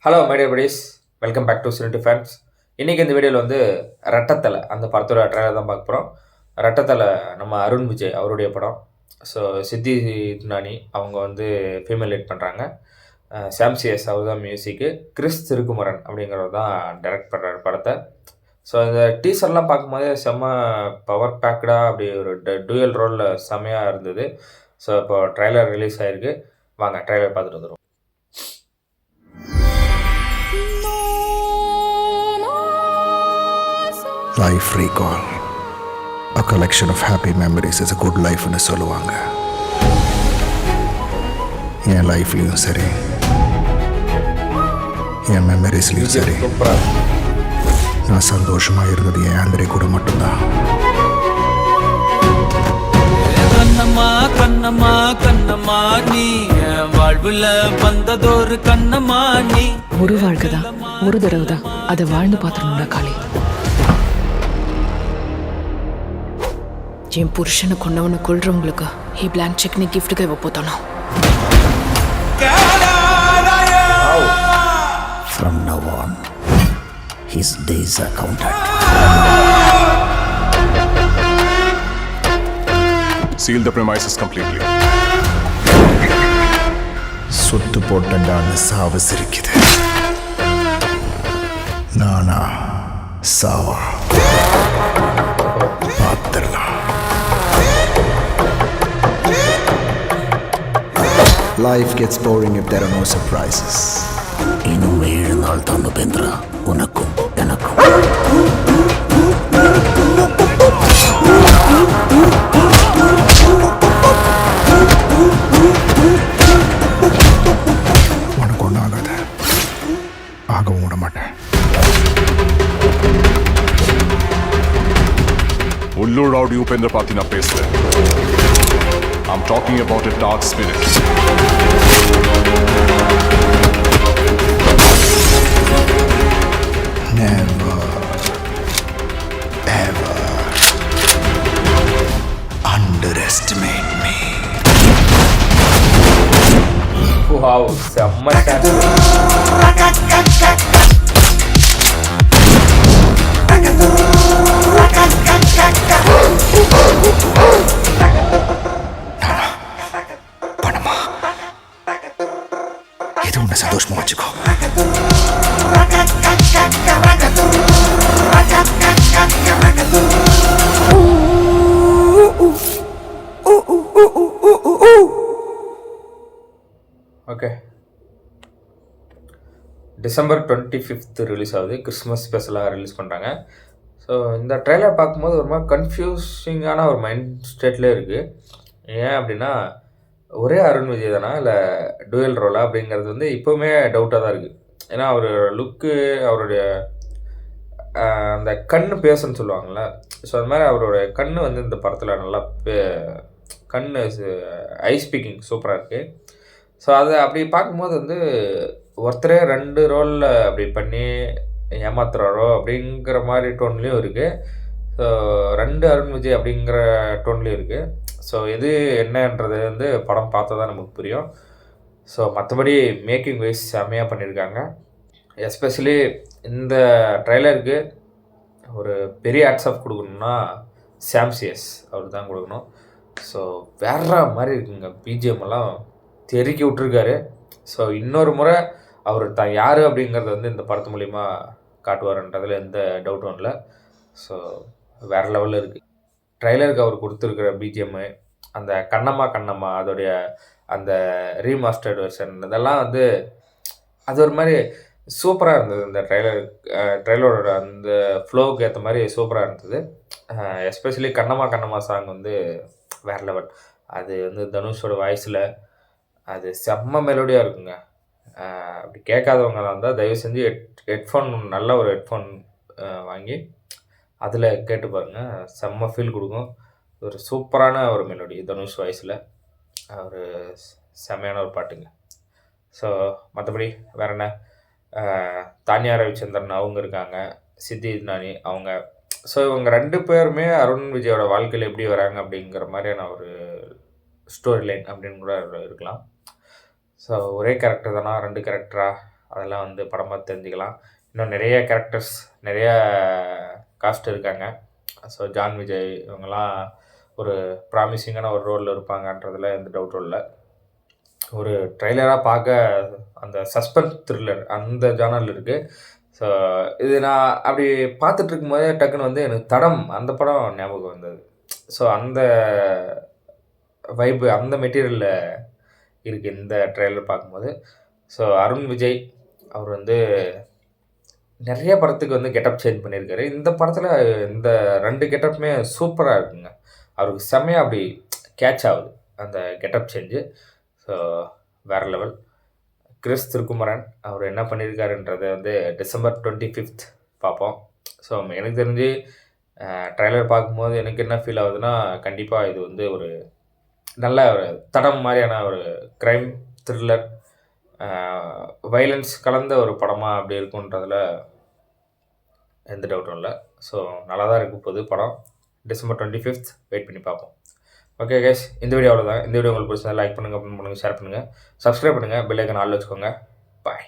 Hello my dear buddies, welcome back to சினிட்டி fans. இன்றைக்கி இந்த வீடியோவில் வந்து ரெட்டத்தலை அந்த படத்தோட ட்ரைலர் தான் பார்க்க போகிறோம். ரெட்டத்தலை நம்ம அருண் விஜய் அவருடைய படம். ஸோ சித்தி நானி அவங்க வந்து ஃபீமேல் லீட் பண்ணுறாங்க. சாம்சிஎஸ் அவர் தான் மியூசிக்கு. கிறிஸ் திருக்குமரன் அப்படிங்கிறவர் தான் டைரக்ட் பண்ணுறாரு படத்தை. ஸோ இந்த டீசர்லாம் பார்க்கும்போதே செம்ம பவர் பேக்கடாக அப்படி ஒரு டூயல் ரோலில் செம்மையாக இருந்தது. ஸோ இப்போ ட்ரைலர் ரிலீஸ் ஆகிருக்கு. வாங்க ட்ரைலர் பார்த்துட்டு வந்துடும். Life recall, a collection of happy memories is a good life ன்னு சொல்லுவாங்க. என் லைஃப்லையும் சரி, என் மெமரிஸ்லையும் சரி, நான் சந்தோஷமா இருந்தது என் ஆந்திரே கூட மட்டும்தான். கண்ணம்மா கண்ணம்மா கண்ணம்மா நீ என் வாழ்வுல வந்ததொரு கண்ணம்மா நீ. ஒரு வாழ்க்கைதான், ஒரு தடவை தான், அதை வாழ்ந்து பார்த்துடணும்டா காளி. என் புருஷனை கொண்டவனை கொள்றவங்களுக்கு பிளாங்க் செக்னி கிஃப்ட்டுக்கு இவ போத்தானோ. From now on, his days are counted. Seal the premises completely. சுத்து போட்டண்டான்னு சாவு சிரிக்குது. நானா சாவா பார்த்துடலாம். Life gets boring if there are no surprises. இன்னும் 7 நாள் தான் உபேந்திரா, உனக்கும் எனக்கும். உனக்கு ஒன்றும் ஆகாத, ஆகவும் விட மாட்டேன். Ullu Rowdy Upendra Pati na pesle. I'm talking about a dark spirit. Never, ever underestimate me. Wow, செம்ம டான்ஸ். பணமா எது உன்னை சந்தோஷமா வச்சுக்கோ. ஓகே, டிசம்பர் 25 ரிலீஸ் ஆகுது. கிறிஸ்மஸ் ஸ்பெஷலாக ரிலீஸ் பண்ணுறாங்க. ஸோ இந்த ட்ரெய்லர் பார்க்கும்போது ஒரு மாதிரி கன்ஃபியூசிங்கான ஒரு மைண்ட் ஸ்டேட்லேயே இருக்குது. ஏன் அப்படின்னா, ஒரே அருண் விஜய் தானா இல்லை டூயல் ரோலா அப்படிங்கிறது வந்து இப்போவுமே டவுட்டாக தான் இருக்குது. ஏன்னா அவர் லுக்கு, அவருடைய அந்த கண் பேசுன்னு சொல்லுவாங்கள்ல, ஸோ அது மாதிரி அவருடைய கண் வந்து இந்த படத்தில் நல்லா கண் ஐ ஸ்பீக்கிங் சூப்பராக இருக்குது. ஸோ அதை அப்படி பார்க்கும்போது வந்து ஒருத்தரே 2 ரோலில் அப்படி பண்ணி ஏமாத்துறாரோ அப்படிங்கிற மாதிரி டோன்லேயும் இருக்குது. ஸோ 2 அருண் விஜய் அப்படிங்கிற டோன்லேயும் இருக்குது. ஸோ எது என்னன்றது வந்து படம் பார்த்தா தான் நமக்கு புரியும். ஸோ மற்றபடி மேக்கிங் வைஸ் செம்மையாக பண்ணியிருக்காங்க. எஸ்பெஷலி இந்த ட்ரைலருக்கு ஒரு பெரிய ஹேட்ஸ் ஆஃப் கொடுக்கணும்னா சாம்சிஎஸ் அவர் தான் கொடுக்கணும். ஸோ வேற மாதிரி இருக்குங்க, பிஜிஎம் எல்லாம் தெருக்கி விட்டுருக்காரு. ஸோ இன்னொரு முறை அவர் தான் யார் அப்படிங்கிறத வந்து இந்த படத்து மூலிமா காட்டுவார்ன்றதில் எந்த டவுட்டும் இல்லை. ஸோ வேறு லெவலில் இருக்குது. ட்ரைலருக்கு அவர் கொடுத்துருக்கிற பிஜிஎம்மு, அந்த கண்ணம்மா கண்ணம்மா அதோடைய அந்த ரீமாஸ்டர்டு வெர்ஷன், இதெல்லாம் வந்து அது ஒரு மாதிரி சூப்பராக இருந்தது. இந்த ட்ரைலரோட அந்த ஃப்ளோவுக்கு ஏற்ற மாதிரி சூப்பராக இருந்தது. எஸ்பெஷலி கண்ணம்மா கண்ணம்மா சாங் வந்து வேறு லெவல். அது வந்து தனுஷோட வாய்ஸில் அது செம்ம மெலோடியாக இருக்குங்க. அப்படி கேட்காதவங்களாக இருந்தால் தயவு செஞ்சு ஹெட்ஃபோன், நல்ல ஒரு ஹெட்ஃபோன் வாங்கி அதில் கேட்டு பாருங்கள், செம்ம ஃபீல் கொடுக்கும். ஒரு சூப்பரான ஒரு மெலோடி தனுஷ் வாய்ஸில், ஒரு செம்மையான ஒரு பாட்டுங்க. ஸோ மற்றபடி வேறு என்ன, தானியா ரவிச்சந்திரன் அவங்க இருக்காங்க, சித்தி நானி அவங்க. ஸோ இவங்க 2 பேருமே அருண் விஜயோட வாழ்க்கையில் எப்படி வராங்க அப்படிங்கிற மாதிரியான ஒரு ஸ்டோரி லைன் அப்படின்னு கூட இருக்கலாம். ஸோ ஒரே கேரக்டர் தானா, 2 கேரக்டரா அதெல்லாம் வந்து படம் பார்த்து தெரிஞ்சுக்கலாம். இன்னும் நிறைய கேரக்டர்ஸ், நிறைய காஸ்ட் இருக்காங்க. ஸோ ஜான் விஜய் இவங்கெல்லாம் ஒரு ப்ராமிசிங்கான ஒரு ரோலில் இருப்பாங்கன்றதில் எந்த டவுட்டும் இல்லை. ஒரு ட்ரெய்லராக பார்க்க அந்த சஸ்பென்ஸ் த்ரில்லர் அந்த ஜானல் இருக்குது. ஸோ இது நான் அப்படி பார்த்துட்டு இருக்கும்போதே டக்குன்னு வந்து எனக்கு தடம் அந்த படம் ஞாபகம் வந்தது. ஸோ அந்த வைப்பு அந்த மெட்டீரியலில் இருக்குது இந்த ட்ரெய்லர் பார்க்கும்போது. ஸோ அருண் விஜய் அவர் வந்து நிறைய படத்துக்கு வந்து கெட்டப் சேஞ்ச் பண்ணியிருக்காரு. இந்த படத்தில் இந்த 2 கெட்டப்புமே சூப்பராக இருக்குங்க. அவருக்கு செம்மையாக அப்படி கேட்ச் ஆகுது அந்த கெட்டப் சேஞ்சு. ஸோ வேறு லெவல். கிறிஸ் திருக்குமரன் அவர் என்ன பண்ணியிருக்காருன்றதை வந்து December 25th பார்ப்போம். ஸோ எனக்கு தெரிஞ்சு ட்ரெய்லர் பார்க்கும்போது எனக்கு என்ன ஃபீல் ஆகுதுன்னா, கண்டிப்பாக இது வந்து ஒரு நல்ல ஒரு தடம் மாதிரியான ஒரு க்ரைம் த்ரில்லர் வைலன்ஸ் கலந்த ஒரு படமாக அப்படி இருக்குன்றதில் எந்த டவுட்டும் இல்லை. ஸோ நல்லா தான் இருக்க போகுது படம். December 25th வெயிட் பண்ணி பார்ப்போம். ஓகே கைஸ், இந்த வீடியோ அவ்வளோதான். இந்த வீடியோ உங்களுக்கு பிடிச்சா லைக் பண்ணுங்கள், கமெண்ட் பண்ணுங்கள், ஷேர் பண்ணுங்கள், சப்ஸ்கிரைப் பண்ணுங்கள், பெல் ஐக்கான் ஆல் வச்சுக்கோங்க. பாய்.